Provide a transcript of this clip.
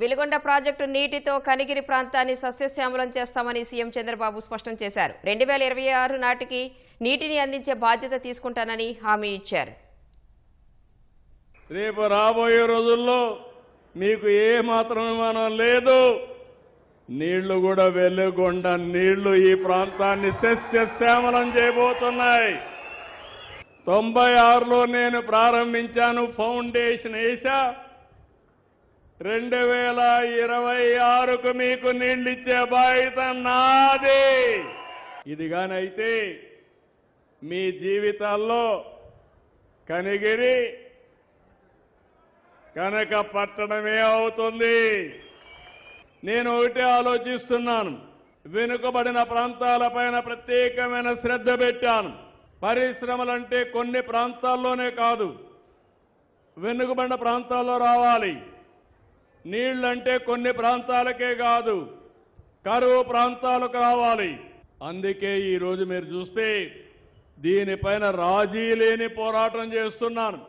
Veligonda project నీటితో కనిగిరి ప్రాంతాన్ని సస్యశ్యామలం చేస్తామని సీఎం చంద్రబాబు స్పష్టం చేశారు. 2026 నాటికి నీటిని అందించే బాధ్యత తీసుకుంటానని హామీ ఇచ్చారు. రేపు రాబోయే రోజుల్లో మీకు ఏ మాత్రం అనుమానం లేదు, నీళ్లు కూడా వెలుగొండ నీళ్లు ఈ ప్రాంతాన్ని సస్యశ్యామలం చేయబోతున్నాయి. 96లో నేను ప్రారంభించాను, ఫౌండేషన్ వేసా. 2026కు మీకు నీళ్ళిచ్చే బాధ్యత నాది. ఇది కానైతే మీ జీవితాల్లో కనిగిరి కనక పట్టణమే అవుతుంది. నేను ఒకటే ఆలోచిస్తున్నాను, వెనుకబడిన ప్రాంతాలపైన ప్రత్యేకమైన శ్రద్ధ పెట్టాను. పరిశ్రమలంటే కొన్ని ప్రాంతాల్లోనే కాదు, వెనుకబడిన ప్రాంతాల్లో రావాలి. నీళ్లంటే కొన్ని ప్రాంతాలకే కాదు, కరువు ప్రాంతాలకు రావాలి. అందుకే ఈరోజు మీరు చూస్తే దీనిపైన రాజీ లేని పోరాటం చేస్తున్నాను.